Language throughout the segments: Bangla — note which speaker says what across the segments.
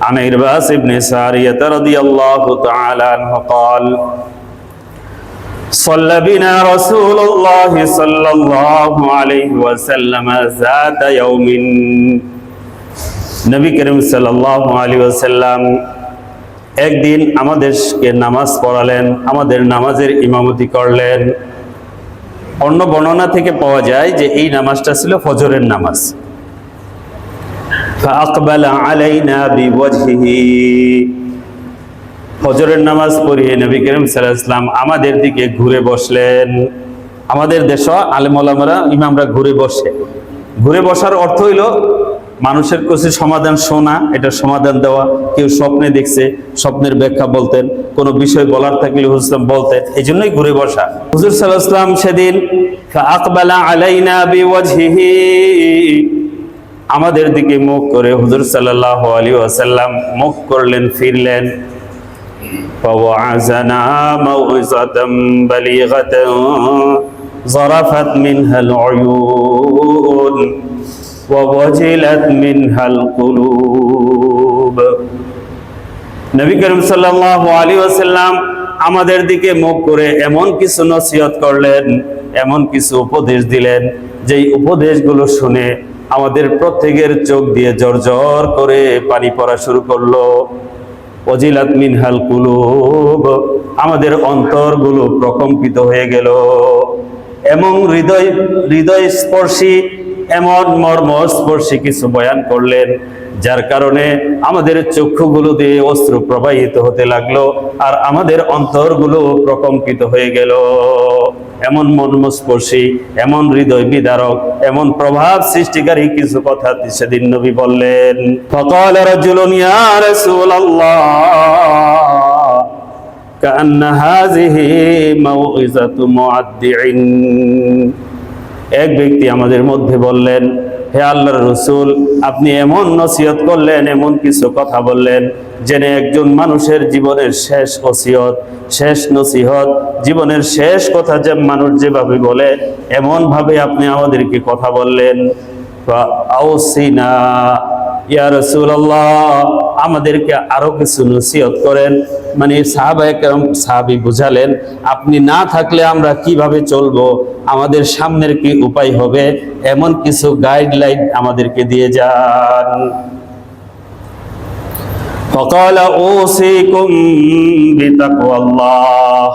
Speaker 1: عن عرباس بن سارية رضي الله تعالى عنه قال صلى بنا رسول الله صلى الله عليه وسلم ذات يوم নবী করিম সাল্লাল্লাহু আলাইহি ওয়াসাল্লাম একদিন আমাদেরকে নামাজ পড়ালেন, আমাদের নামাজের ইমামতি করলেন। অন্য বর্ণনা থেকে পাওয়া যায় যে এই নামাজটা ছিল ফজরের নামাজ। ফাআকবালা আলাইনা বিওয়াজহিহি, ফজরের নামাজ পড়িয়ে নবী করিম সাল্লাল্লাহু আলাইহি ওয়াসাল্লাম আমাদের দিকে ঘুরে বসলেন। আমাদের দেশ আলেম ওলামারা ইমামরা ঘুরে বসে, ঘুরে বসার অর্থ হইল মানুষের কাছে সমাধান শোনা, এটা সমাধান দেওয়া। কেউ স্বপ্নে দেখছে, স্বপ্নের ব্যাখ্যা বলতেন, কোনো বিষয় বলার থাকলে হুজুর বলতেন, এই জন্যই ঘুরে বসা। হুজুর সাল্লাল্লাহু আলাইহি ওয়াসাল্লাম সেদিন ফাআকবালা আলাইনা বিওয়াজহিহি, আমাদের দিকে মুখ করে হুজুর সাল্লাল্লাহু আলাইহি ওয়াসাল্লাম মুখ করলেন, ফিরলেন। ফাওয়াযানা মাউইযাতাম বালিগাতান যারাফাত মিনহাল উয়ুন ওয়াজিলাত মিনহাল কুলুব। নবী করিম সাল্লাল্লাহু আলাইহি ওয়াসাল্লাম আমাদের দিকে মুখ করে এমন কিছু নসিহত করলেন, এমন কিছু উপদেশ দিলেন, যেই উপদেশগুলো শুনে আমাদের প্রত্যেকের চোখ দিয়ে জর্জর করে পানি পড়া শুরু করলো। ওয়াজিলাত মিনহাল কুলুব, আমাদের অন্তরগুলো প্রকম্পিত হয়ে গেল। এমন হৃদয় স্পর্শী, এমন মর্মস্পর্শী কিছু বয়ান করলেন, যার কারণে আমাদের চক্ষুগুলো দিয়ে অশ্রু প্রবাহিত হতে লাগলো, আর আমাদের অন্তরগুলো প্রকম্পিত হয়ে গেল। এমন মর্মস্পর্শী, এমন হৃদয় বিদারক, এমন প্রভাব সৃষ্টিকারী কিছু কথা সেদিন নবী বললেন। ফাকাল রাজুলুন ইয়া রাসূলুল্লাহ কান্না হাযিহি মাউইযাতু মুআদ্দিইন। এক ব্যক্তি আমাদের মধ্যে বললেন, হে আল্লাহর রাসূল, আপনি এমন নসিহত করলেন, এমন কিছু কথা বললেন, জেনে একজন মানুষের জীবনের শেষ ওসিয়ত, শেষ নসিহত, জীবনের শেষ কথা যে মানুষ যেভাবে বলে, এমন ভাবে আপনি আমাদেরকে কথা বললেন। ফাআউসিনা ইয়া রাসূলুল্লাহ, আমাদেরকে আরো কিছু নসিহত করেন। মানে সাহাবায়ে কেরাম, সাহাবী বুঝালেন, আপনি না থাকলে আমরা কিভাবে চলবো, আমাদের সামনের কি উপায় হবে, এমন কিছু গাইডলাইন আমাদেরকে দিয়ে যান। ফাকালা উসিকুম বিতাকওয়াল্লাহ,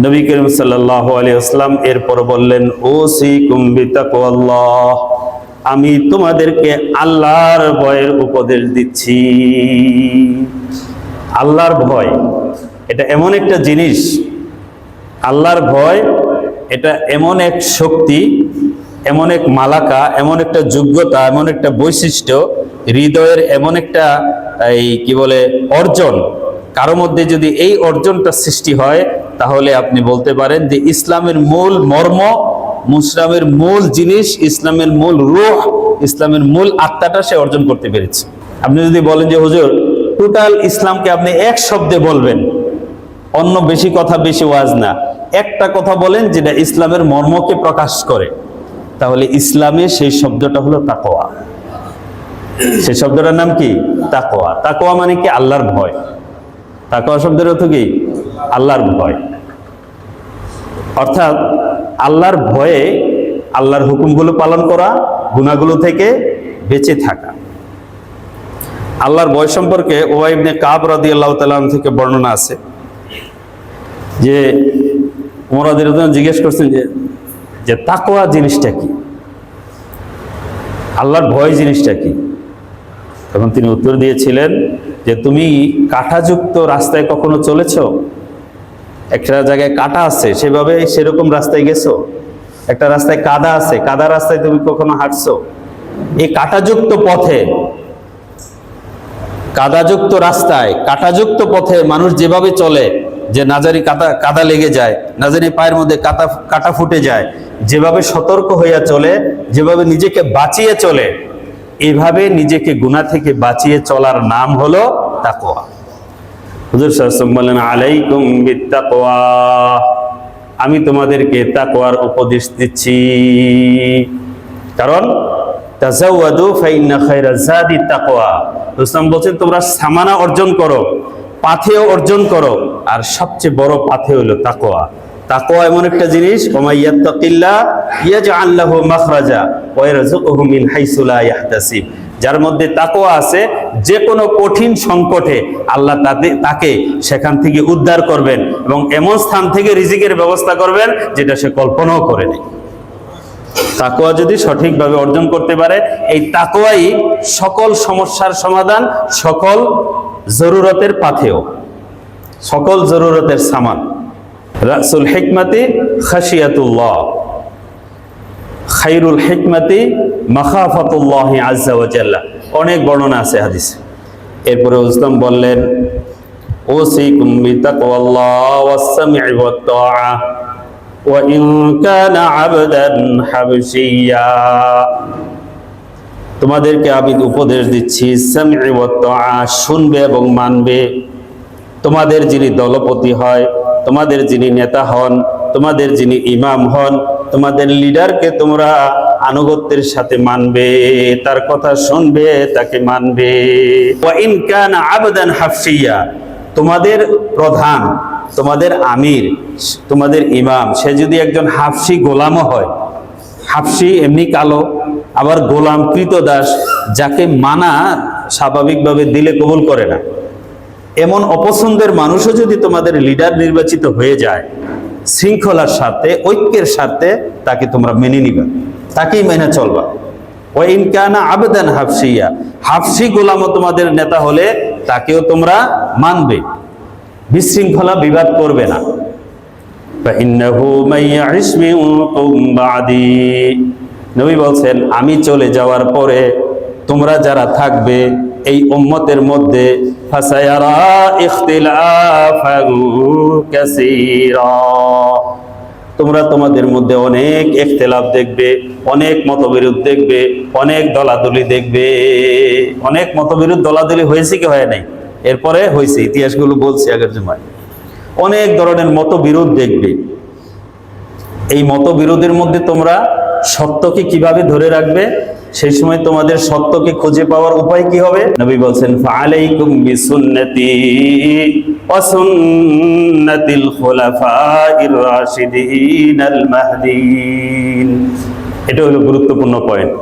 Speaker 1: নবী করিম সাল্লাল্লাহু আলাইহি ওয়াসাল্লাম এরপর বললেন, উসিকুম বিতাকওয়াল্লাহ, আমি তোমাদেরকে আল্লাহর ভয়ের উপদেশ দিচ্ছি। আল্লাহর ভয় এটা এমন একটা জিনিস, আল্লাহর ভয় এটা এমন এক শক্তি, এমন এক মালাকা, এমন একটা যোগ্যতা, এমন একটা বৈশিষ্ট্য, হৃদয়ের এমন একটা কি বলে অর্জন। কারো মধ্যে যদি এই অর্জনটা সৃষ্টি হয়, তাহলে আপনি বলতে পারেন যে ইসলামের মূল মর্ম, ইসলামের মূল জিনিস, ইসলামের মূল রূহ, ইসলামের মূল আত্মাটা সে অর্জন করতে পেরেছে। আপনি যদি বলেন যে হুজুর টোটাল ইসলামকে আপনি এক শব্দে বলবেন, অন্য বেশি কথা, বেশি ওয়াজ না, একটা কথা বলেন যেটা ইসলামের মর্মকে প্রকাশ করে, তাহলে ইসলামে সেই শব্দটা হলো তাকওয়া। সেই শব্দটার নাম কি? তাকওয়া। তাকওয়া মানে কি? আল্লাহর ভয়। তাকওয়া শব্দের অর্থ কি? আল্লাহর ভয়। অর্থাৎ আল্লাহর ভয়ে আল্লাহর হুকুমগুলো পালন করা, গুনাহগুলো থেকে বেঁচে থাকা। আল্লাহর ভয় সম্পর্কে উবাই ইবনে কাব রাদিয়াল্লাহু তাআলা থেকে বর্ণনা আছে যে ওমর রাদিয়াল্লাহু তাআলা জিজ্ঞেস করছেন যে তাকওয়া জিনিসটা কি, আল্লাহর ভয় জিনিসটা কি? তখন তিনি উত্তর দিয়েছিলেন যে তুমি কাঁটাযুক্ত রাস্তায় কখনো চলেছো? একটা জায়গায় কাঁটা আছে, সেভাবে সেরকম রাস্তায় গেছো? একটা রাস্তায় কাদা আছে, কাদা রাস্তায় তুমি কখনো হাঁটছো? এই কাঁটাযুক্ত পথে, কাদাযুক্ত রাস্তায়, কাঁটাযুক্ত পথে মানুষ যেভাবে চলে, যে না জানি কাদা লেগে যায়, না জানি পায়ের মধ্যে কাঁটা ফুটে যায়, যেভাবে সতর্ক হইয়া চলে, যেভাবে নিজেকে বাঁচিয়ে চলে, এইভাবে নিজেকে গুনাহ থেকে বাঁচিয়ে চলার নাম হলো তাকওয়া। হুজুর সাল্লাল্লাহু আলাইহি ওয়াসাল্লাম বলেন, আলাইকুম বিত্তাকওয়া, আমি তোমাদেরকে তাকওয়ার উপদেশ দিচ্ছি। কারণ তাজাওয়াদু ফাইন্না খায়রাজ যাদি তাকওয়া। রাসূল বলেন তোমরা সামানা অর্জন করো, পাথেয় অর্জন করো, আর সবচেয়ে বড় পাথেয় হলো তাকওয়া। তাকওয়া এমন একটা জিনিস, ওমাই ইয়াত্তাকিল্লাহ ইয়াজআল লাহু মাখরাজা ওয়া ইয়ারযুকহু মিন হাইসু লা ইয়াহতাসিব। যার মধ্যে তাকওয়া আছে, যে কোনো কঠিন সংকটে আল্লাহ তাকে সেখান থেকে উদ্ধার করবেন এবং এমন স্থান থেকে রিজিকের ব্যবস্থা করবেন যেটা সে কল্পনাও করেনি। তাকওয়া যদি সঠিকভাবে অর্জন করতে পারে, এই তাকওয়াই সকল সমস্যার সমাধান, সকল জরুরতের পাথেয়, সকল জরুরতের সামান। রাসুল হিকমতি খাশিয়াতুল্লাহ, খায়রুল হিকমতি মাখাফাতুল্লাহ আযজা ওয়া জাল্লা। অনেক বর্ণনা আছে হাদিসে। এরপরে ইসলাম বললেন ওসিকুম বিতাকওয়াল্লাহ ওয়াস সামঈ ওয়াত তাআ ওয়া ইন কানা আবদান হাবশিয়া। তোমাদেরকে আমি উপদেশ দিচ্ছি, সামঈ ওয়াত তাআ, শুনবে এবং মানবে। তোমাদের যিনি দলপতি হয়, তোমাদের যিনি নেতা হন, তোমাদের যিনি ইমাম হন, তোমাদের লিডারকে তোমরা আনুগত্যের সাথে মানবে, তার কথা শুনবে, তাকে মানবে। ওয়া ইন কানা আবদান হাফসিয়া, তোমাদের প্রধান, তোমাদের আমির, তোমাদের ইমাম, সে যদি একজন হাফসি গোলামও হয়, হাফসি এমনি কালো, আবার গোলাম কৃতদাস, যাকে মানা স্বাভাবিকভাবে দিলে কবুল করে না, এমন অপছন্দের মানুষও যদি তোমাদের লিডার নির্বাচিত হয়ে যায়, শৃঙ্খলার সাথে, ঐক্যের সাথে তাকে তোমরা মেনে নিবা, তাকেই মেনে চলবা। ওয়া ইন কানা আবদান হাফসিয়া, হাফসি গোলামও তোমাদের নেতা হলে তাকেও তোমরা মানবে, বিশৃঙ্খলা বিবাদ করবে না। ফাইন্নাহু মাইয়াইশ মিনকুম বাদি, নবী বলছেন আমি চলে যাওয়ার পরে তোমরা যারা থাকবে এই উম্মতের মধ্যে, ফাসায়ারা ইখতিলাফান কাসীরা, তোমরা তোমাদের মধ্যে অনেক ইখতিলাফ দেখবে, অনেক মতবিরোধ দেখবে, অনেক দলাদলি দেখবে। অনেক মতবিরোধ দলাদলি হয়েছে কি হয় নাই? এরপরে হয়েছে, ইতিহাসগুলো বলছে আগের জমায়। অনেক ধরনের মতবিরোধ দেখবে। এই মতবিরোধের মধ্যে তোমরা সত্যকে কিভাবে ধরে রাখবে, সেই সময় তোমাদের সত্যকে খুঁজে পাওয়ার উপায় কি হবে? নবী বলছেন ফাআলাইকুম বিসুন্নতি ওয়া সুন্নাতিল খুলাফাইর রাশিদিন আল মাহদিয়িন। এটা হলো গুরুত্বপূর্ণ পয়েন্ট।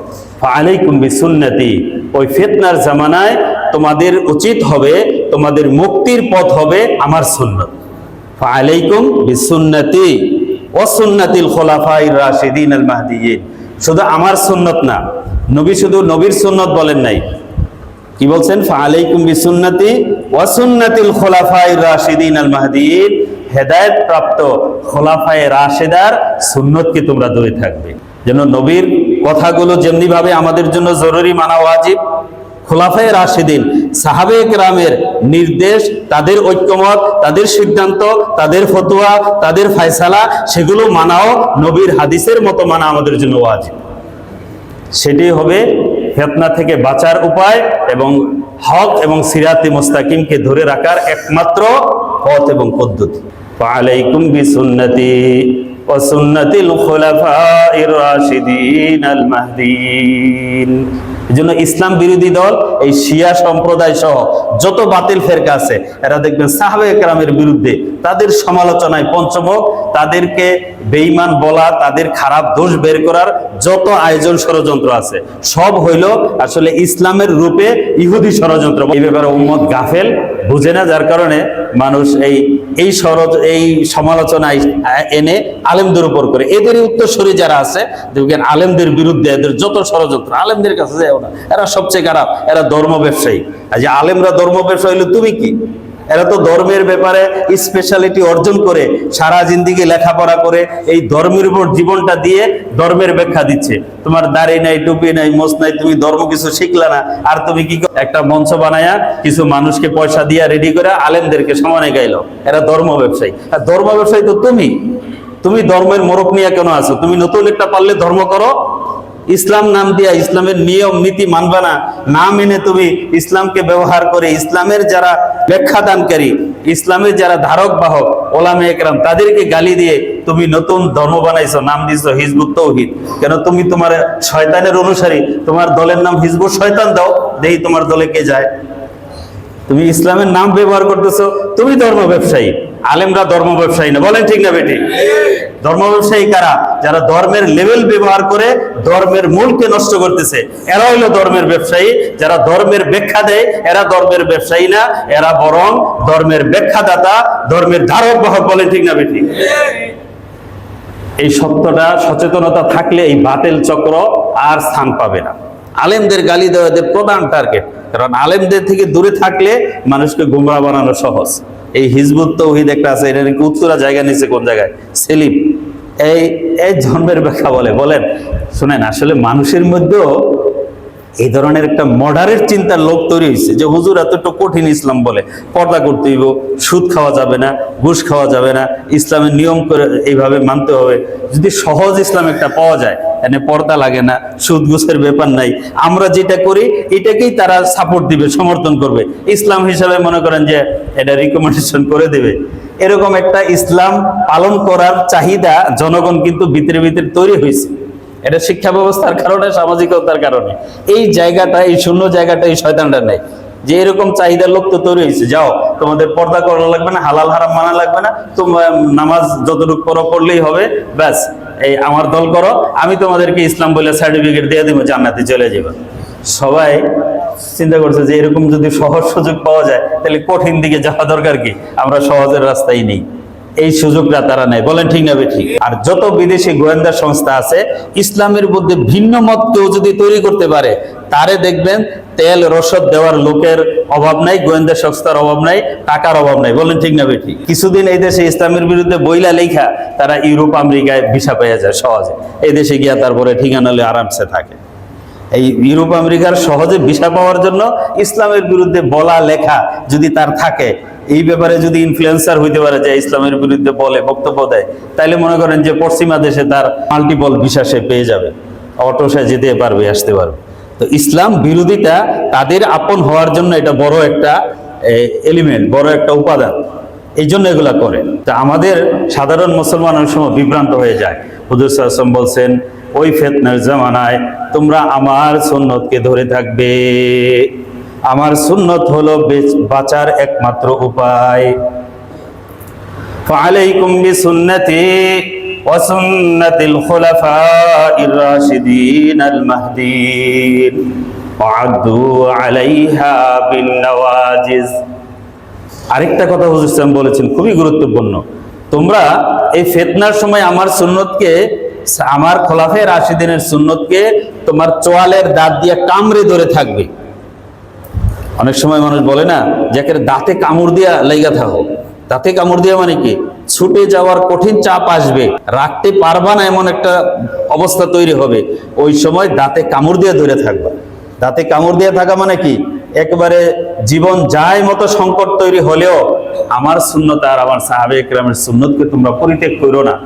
Speaker 1: ফাআলাইকুম বিসুন্নতি, ওই ফিতনার জামানায় তোমাদের উচিত হবে, তোমাদের মুক্তির পথ হবে আমার সুন্নাত। ফাআলাইকুম বিসুন্নতি ওয়া সুন্নাতিল খুলাফাইর রাশিদিন আল মাহদিয়িন। শুধু আমার সুন্নত না, নবী শুধু নবীর সুন্নত বলেন নাই, কি বলছেন? ফাআলাইকুম বিসুন্নতি ওয়া সুন্নাতিল খুলাফাইর রাশিদিন আল মাহদিয়িন, হেদায়েত প্রাপ্ত খুলাফায়ে রাশিদার সুন্নতকে তোমরা ধরে থাকবে। যেন নবীর কথাগুলো যেমনি ভাবে আমাদের জন্য জরুরি, মানা ওয়াজিব, খুলাফায়ে রাশিদিন সাহাবে কেরামের নির্দেশ, তাদের ঐক্যমত, তাদের সিদ্ধান্ত, তাদের ফতোয়া, তাদের ফয়সালা, সেগুলো মানাও নবীর হাদিসের মতো মানা আমাদের জন্য ওয়াজিব। সেটি হবে ফিতনা থেকে বাঁচার উপায় এবং হক এবং সিরাতে মুস্তাকিমকে ধরে রাখার একমাত্র পথ এবং পদ্ধতি। ফাআলাইকুম বিসুন্নতি ওয়া সুন্নাতিল খুলাফাইর রাশিদিন আল মাহদিয়িন। এজন্য ইসলাম বিরোধী দল, এই শিয়া সম্প্রদায় সহ যত বাতিল ফেরকা আছে, এরা দেখবেন সাহাবায়ে কেরামের বিরুদ্ধে তাদের সমালোচনায় পঞ্চমুখ, তাদেরকে বেঈমান বলা, তাদের খারাপ দোষ বের করার যত আয়োজন ষড়যন্ত্র আছে, সব হইল আসলে ইসলামের রূপে ইহুদি ষড়যন্ত্র। এই ব্যাপারে উম্মত গাফেল, বুঝে না, যার কারণে মানুষ এই সমালোচনায় এনে আলেমদের উপর করে। এদেরই উত্তরসূরি যারা আছে দেখবেন আলেমদের বিরুদ্ধে এদের যত ষড়যন্ত্র, আলেমদের কাছে যায় না, এরা সবচেয়ে খারাপ, এরা ধর্ম ব্যবসায়ী। আর যে আলেমরা ধর্ম ব্যবসায়ী হইলে তুমি কি? এরা তো ধর্মের ব্যাপারে স্পেশালিটি অর্জন করে সারা জিন্দেগি লেখাপড়া করে এই ধর্মের উপর জীবনটা দিয়ে ধর্মের ব্যাখ্যা দিচ্ছে। তোমার দাড়ি নাই, টুপি নাই, মোছ নাই, তুমি ধর্ম কিছু শিখলা না, আর তুমি কি একটা মঞ্চ বানায়া কিছু মানুষকে পয়সা দিয়া রেডি করে আলেমদেরকে সমানে গাইলো। এরা ধর্ম ব্যবসায়ী। আর ধর্ম ব্যবসায়ী তো তুমি ধর্মের মোড়ক নিয়ে কেন আছো? তুমি নতুন একটা পারলে ধর্ম করো, ইসলাম নাম দিয়া ইসলামের নিয়ম নীতি মানবা না, না মেনে তুমি ইসলামকে ব্যবহার করে ইসলামের যারা ব্যাখ্যাদানকারী, ইসলামের যারা ধারক বাহক ওলামে একরাম, তাদেরকে গালি দিয়ে তুমি নতুন ধর্ম বানাইছো, নাম দিছো হিজবুত তৌহিদ। কেন? তুমি তোমার শয়তানের অনুসারী, তোমার দলের নাম হিজবুত শয়তান দাও, দেই তোমার দলে কে যায়। তুমি ইসলামের নাম ব্যবহার করতেছো, তুমি ধর্ম ব্যবসায়ী। আলেমরা ধর্ম ব্যবসায়ী না, বলেন ঠিক না বেটি? ধর্ম ব্যবসায়ী কারা? যারা ধর্মের লেভেল ব্যবহার করে ধর্মের মূলকে নষ্ট করতেছে, এরা হইলো ধর্মের ব্যবসায়ী। যারা ধর্মের ব্যাখ্যা দেয় এরা ধর্মের ব্যবসায়ী না, এরা বরং ধর্মের ব্যাখ্যাদাতা, ধর্মের ধারক বাহক, বলেন ঠিক না বেটি? এই সত্যটা সচেতনতা থাকলে এই বাতিল চক্র আর স্থান পাবে না। আলেমদের গালি দেওয়া এদের প্রধান টার্গেট, কারণ আলেমদের থেকে দূরে থাকলে মানুষকে গুমরাহ বানানো সহজ। এই হিজবুত তৌহিদ একটা আছে, এটা নাকি উত্তরা জায়গা নিচে কোন জায়গায় সেলিম, এই এই ধর্মের ব্যাখ্যা বলেন। শুনেন, আসলে মানুষের মধ্যেও এই ধরনের একটা মডারেট চিন্তার লোক তৈরি হয়েছে যে হুজুর এতটা কঠিন ইসলাম বলে, পর্দা করতে হইব, সুদ খাওয়া যাবে না, ঘুষ খাওয়া যাবে না, ইসলামের নিয়ম করে এইভাবে মানতে হবে। যদি সহজ ইসলাম একটা পাওয়া যায়, এখানে পর্দা লাগে না, সুদ ঘুষের ব্যাপার নাই, আমরা যেটা করি এটাকেই তারা সাপোর্ট দিবে, সমর্থন করবে, ইসলাম হিসাবে মনে করেন যে এটা রিকমেন্ডেশন করে দেবে, এরকম একটা ইসলাম পালন করার চাহিদা জনগণ কিন্তু ভিতরে ভিতরে তৈরি হয়েছে। এটা শিক্ষা ব্যবস্থার কারণে, সামাজিকতার কারণে। এই জায়গাটা, এই শূন্য জায়গাটা এই শয়তানটা নেই, যে এরকম চাহিদার লোক তো তৈরি হয়েছে, যাও তোমাদের পর্দা করা লাগবে না, হালাল হারাম মানা লাগবে না, তোমরা নামাজ যতটুকু পড়লেই হবে, ব্যাস এই আমার দল করো, আমি তোমাদেরকে ইসলাম বলে সার্টিফিকেট দিয়ে দিব, জান্নাতে চলে যাবে। সবাই চিন্তা করছে যে এরকম যদি সহজ সুযোগ পাওয়া যায় তাহলে কঠিন দিকে যাওয়া দরকার কি, আমরা সহজের রাস্তায় নেই। এই সুযোগটা তারা নেই, বলেন ঠিক না ঠিক? আর যত বিদেশি গোয়েন্দা সংস্থা আছে, ইসলামের মধ্যে ভিন্ন মত কেউ যদি তৈরি করতে পারে, তারে দেখবেন তেল রসদ দেওয়ার লোকের অভাব নাই, গোয়েন্দা সংস্থার অভাব নাই, টাকার অভাব নাই, বলেন ঠিক না ঠিক? কিছুদিন এই দেশে ইসলামের বিরুদ্ধে বইলা লেখা তারা ইউরোপ আমেরিকায় ভিসা পেয়ে যায় সহজে, এই দেশে গিয়া তারপরে ঠিকানা হলে আরামসে থাকে। এই ইউরোপ আমেরিকার সহজে ভিসা পাওয়ার জন্য ইসলামের বিরুদ্ধে বলা লেখা যদি তার থাকে, এই ব্যাপারে যদি ইনফ্লুয়েন্সার হইতে পারে, যে ইসলামের বিরুদ্ধে বলে বক্তব্য দেয়, তাইলে মনে করেন যে পশ্চিমা দেশে তার মাল্টিপল ভিসা সে পেয়ে যাবে, অটো সে যেতে পারবে, আসতে পারবে। তো ইসলাম বিরোধিতা তাদের আপন হওয়ার জন্য এটা বড় একটা এলিমেন্ট, বড় একটা উপাদান, এই জন্য এগুলা করে। তা আমাদের সাধারণ মুসলমান অনেক সময় বিভ্রান্ত হয়ে যায়। হুজুর সাল্লাল্লাহু আলাইহি ওয়াসাল্লাম বলছেন, ওই ফিতনার জামানায় তোমরা আমার সুন্নতকে ধরে থাকবে, আমার সুন্নত হলো বাঁচার একমাত্র উপায়। ফাআলাইকুম বিসুন্নতি ওয়া সুন্নাতিল খুলাফাইর রাশিদিনাল মাহদিয়িন ওয়া আদু আলাইহা বিন নওয়াজিজ। আরেকটা কথা হুজুর সাল্লাল্লাহু বলেছেন, খুবই গুরুত্বপূর্ণ, তোমরা এই ফিতনার সময় আমার সুন্নতকে, আমার খোলাফায়ে রাশিদিনের সুন্নতকে তোমার চোয়ালের দাঁত দিয়ে কামড়ে ধরে থাকবে। অনেক সময় মানুষ বলে না, যাকে দাঁতে কামড় দিয়া লাইগা থাকো, দাঁতে কামড় দিয়া মানে কি, ছুটে যাওয়ার কঠিন চাপ আসবে, রাখতে পারবা না এমন একটা অবস্থা তৈরি হবে, ওই সময় দাঁতে কামড় দিয়ে ধরে থাকবা। দাঁতে কামড় দিয়ে থাকা মানে কি, একবারে জীবন যায় মতো সংকট তৈরি হলেও আমার সুন্নত আর আমার সাহাবে ইকরামের সুন্নতকে তোমরা পরিত্যাগ করো না।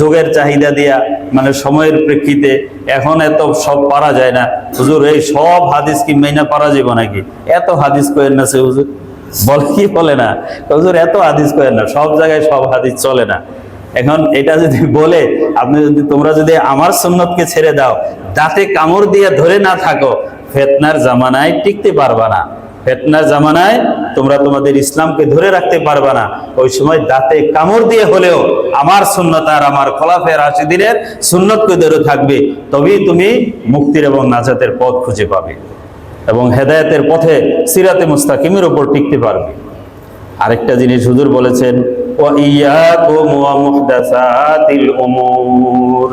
Speaker 1: যোগের চাহিদা দিয়া, মানে সময়ের প্রেক্ষিতে এখন এত সব পারা যায় না, হুজুর এই সব হাদিস কি মাইনা পারা যাবে নাকি, এত হাদিস কয়েন না সে হুজুর বলে, কি বলে না হুজুর এত হাদিস কয়েন না, সব জায়গায় সব হাদিস চলে না। এখন এটা যদি বলে, আপনি যদি, তোমরা যদি আমার সুন্নতকে ছেড়ে দাও, দাঁতে কামড় দিয়ে ধরে না থাকো, ফিতনার জামানায় টিকতে পারবা না। ফিতনার জামানায় তোমরা তোমাদের ইসলামকে ধরে রাখতে পারবা না। ওই সময় দাঁতে কামড় দিয়ে হলেও আমার সুন্নত আর আমার খোলাফায়ে রাশিদিনের সুন্নতকে ধরে থাকবে, তবেই তুমি মুক্তির এবং নাজাতের পথ খুঁজে পাবে এবং হেদায়েতের পথে সিরাতে মুস্তাকিমের উপর টিকতে পারবে। আরেকটা জিনিস হুজুর বলেছেন, ওয়া ইয়াকুম ওয়া মুহদাসাতিল উমুর।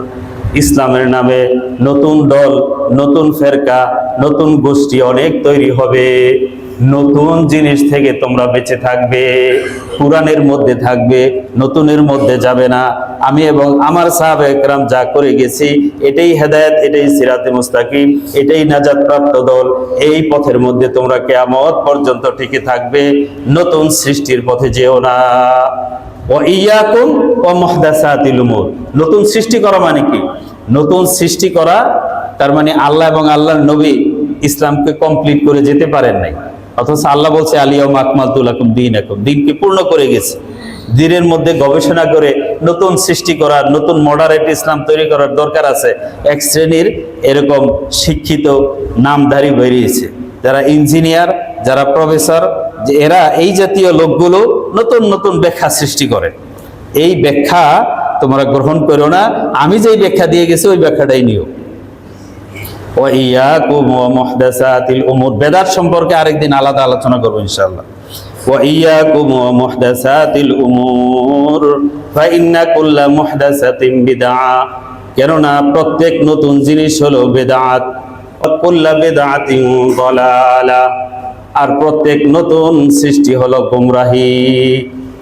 Speaker 1: ইসলামের নামে নতুন দল, নতুন ফেরকা, নতুন গোষ্ঠী অনেক তৈরি হবে, নতুন জিনিস থেকে তোমরা বেঁচে থাকবে, কুরআনের মধ্যে থাকবে, নতুনের মধ্যে যাবে না। আমি এবং আমার সাহাবা একরাম যা করে গেছি, এটাই হেদায়েত, এটাই সিরাতে মুস্তাকিম, এটাই নাজাত প্রাপ্ত দল, এই পথের মধ্যে তোমরা কিয়ামত পর্যন্ত টিকে থাকবে, নতুন সৃষ্টির পথে যেও না। ওয়া ইয়াকুম ওয়া মুহদাসাতিল উমুর। নতুন সৃষ্টি করা মানে কি? নতুন সৃষ্টি করা তার মানে আল্লাহ এবং আল্লাহর নবী ইসলামকে কমপ্লিট করে যেতে পারেন নাই, অথচ আল্লাহ বলছে আলিয়াউমা আকমালতু লাকুম দীনাকুম, দিনকে পূর্ণ করে গেছে। দিনের মধ্যে গবেষণা করে নতুন সৃষ্টি করার, নতুন মডারেট ইসলাম তৈরি করার দরকার আছে। এক শ্রেণীর এরকম শিক্ষিত নামধারী বেরিয়েছে, যারা ইঞ্জিনিয়ার, যারা প্রফেসর, যে এরা এই জাতীয় লোকগুলো নতুন নতুন ব্যাখ্যা সৃষ্টি করে। এই ব্যাখ্যা তোমরা গ্রহণ করো না, আমি যেই ব্যাখ্যা দিয়ে গেছি ওই ব্যাখ্যাটাই নিও। ওয়া ইয়াকুম ওয়া মুহদাসাতিল উমুর, বেদাত সম্পর্কে আরেকদিন আলাদা আলোচনা করব ইনশাআল্লাহ। ওয়া ইয়াকুম ওয়া মুহদাসাতিল উমুর ফাইন্না কুল্লা মুহদাসাতিন বিদআ, কেননা প্রত্যেক নতুন জিনিস হলো বেদাত। ওয়া কুল্লা বিদআতিন দালালা, আর প্রত্যেক নতুন সৃষ্টি হলো গোমরাহি,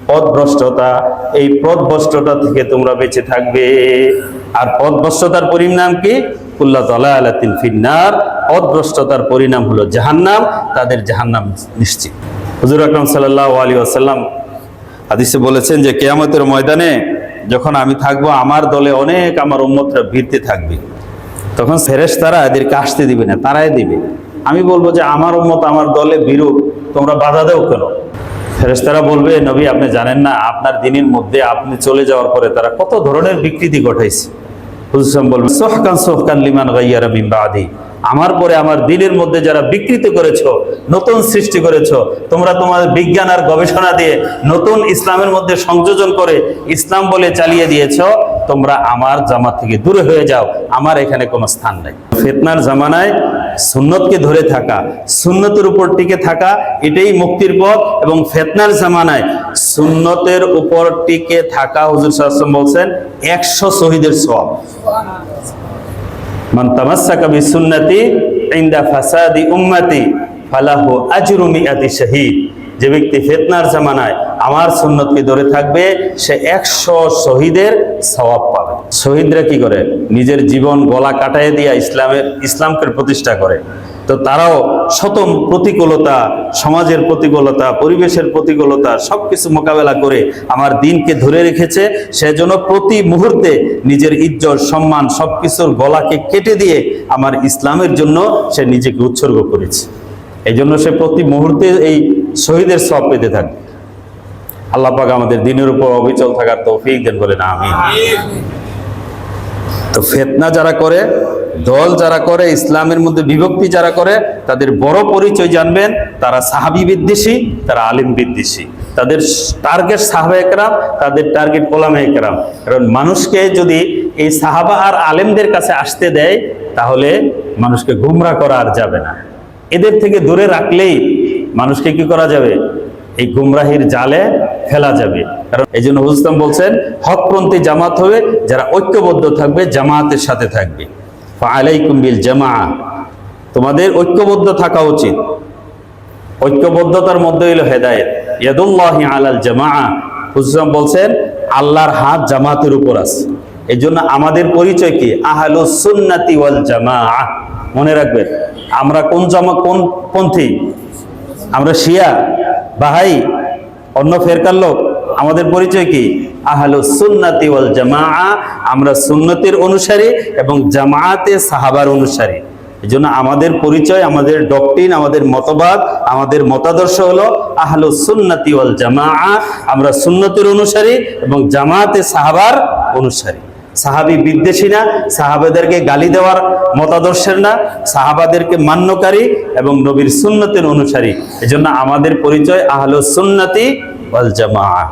Speaker 1: পথভ্রষ্টতা। এই পথভ্রষ্টতা থেকে তোমরা বেঁচে থাকবে। আর পথভ্রষ্টতার পরিণাম কি? কুল্লা দালালাতিন ফিন্নার, পথভ্রষ্টতার পরিণাম হলো জাহান্নাম, তাদের জাহান্নাম নিশ্চিত। হুজুর আকরাম সাল্লাল্লাহু আলাইহি ওয়াসাল্লাম হাদিসে বলেছেন যে কিয়ামতের ময়দানে যখন আমি থাকবো, আমার দলে অনেক আমার উম্মতরা ভিড়তে থাকবে, তখন ফেরেশতারা এদেরকে আসতে দিবে না, তারাই দিবে। আমি বলবো যে আমার উম্মত আমার দলে বিরূপ, তোমরা বাধা দাও কেন? ফেরেশতারা বলবে, নবী আপনি জানেন না, আপনার দিনের মধ্যে আপনি চলে যাওয়ার পরে তারা কত ধরনের বিকৃতি ঘটাইছে। হুজুর বলবে সোহকান সোহকান লিমান গাইয়ারা মিন বাদি, আমার পরে আমার দিনের মধ্যে যারা বিকৃত করেছো, নতুন সৃষ্টি করেছো, তোমরা তোমাদের বিজ্ঞান আর গবেষণা দিয়ে নতুন ইসলামের মধ্যে সংযোজন করে ইসলাম বলে চালিয়ে দিয়েছো, তোমরা আমার জামাত থেকে দূরে হয়ে যাও, আমার এখানে কোনো স্থান নাই। ফিতনার জামানায় সুন্নতকে ধরে থাকা, সুন্নতের উপর টিকে থাকা, এটাই মুক্তির পথ। এবং ফিতনার জামানায় সুন্নতের উপর টিকে থাকা, হুজুর সাল্লাল্লাহু আলাইহি ওয়াসাল্লাম বলছেন 100 শহীদের সওয়াব। মান তামাসসাকা বিসুন্নতি ইনদা ফাসাদি উম্মতি ফালাহু আজরু মিআতি শাহীদ, যে ব্যক্তি ফিতনার জামানায় আমার সুন্নতকে ধরে থাকবে, সে 100 শহীদের সওয়াব পাবে। শহীদরা কি করে? নিজের জীবন গলা কাটায় দিয়া ইসলামকে প্রতিষ্ঠা করে। তো তারাও শত প্রতিকূলতা, সমাজের প্রতিকূলতা, পরিবেশের প্রতিকূলতা সবকিছু মোকাবেলা করে আমার দিনকে ধরে রেখেছে। সেজন্য প্রতি মুহূর্তে নিজের ইজ্জত, সম্মান সবকিছুর গলাকে কেটে দিয়ে আমার ইসলামের জন্য সে নিজেকে উৎসর্গ করেছে। এই জন্য সে প্রতি মুহূর্তে এই শহীদের সওয়াব পেতে থাকবে। আল্লাহ পাক আমাদের দিনের উপর অবিচল থাকার তৌফিক দেন, বলেন আমিন। তো ফিতনা যারা করে, দল যারা করে, ইসলামের মধ্যে বিভক্তি যারা করে, তাদের বড় পরিচয় জানবেন, তারা সাহাবী বিদ্বেষী, তারা আলিম বিদ্বেষী। তাদের টার্গেট সাহাবায়ে কেরাম, তাদের টার্গেট উলামায়ে কেরাম। কারণ মানুষকে যদি এই সাহাবা আর আলেমদের কাছে আসতে দেয়, তাহলে মানুষকে গুমরা করা আর যাবে না। এদের থেকে দূরে রাখলেই মানুষকে কি করা যাবে? এই গুমরাহির জালে ফেলা যাবে। কারণ এই জন্য হুজুর বলছেন, হকপন্থী জামাত হবে যারা ঐক্যবদ্ধ থাকবে, জামাতের সাথে থাকবে। ফাআলাইকুম বিল জামাআ, তোমাদের ঐক্যবদ্ধ থাকা উচিত। ঐক্যবদ্ধতার মধ্যে হলো হেদায়েত। ইয়াদুল্লাহি আলাল জামাআ, হুজুর বলছেন আল্লাহর হাত জামাতের উপর আছে। এই জন্য আমাদের পরিচয় কি? আহলুস সুন্নাতি ওয়াল জামাআ। মনে রাখবেন, আমরা কোন পন্থী? আমরা শিয়া, বাহাই, অন্য ফেরকার লোক? আমাদের পরিচয় কি? আহলুস সুন্নাতি ওয়াল জামাআ। আমরা সুন্নতের অনুসারী এবং জামাআতে সাহাবার অনুসারী। এই জন্য আমাদের পরিচয়, আমাদের ডক্ট্রিন, আমাদের মতবাদ, আমাদের মতাদর্শ হলো আহলুস সুন্নাতি ওয়াল জামাআ। আমরা সুন্নতের অনুসারী এবং জামাআতে সাহাবার অনুসারী। সাহাবী বিদ্বেষী না, সাহাবাদেরকে গালি দেওয়ার মতাদর্শের না, সাহাবাদেরকে মান্যকারী এবং নবীর সুন্নতের অনুসারী। এজন্য আমাদের পরিচয় আহলুস সুন্নাতি ওয়াল জামাআ।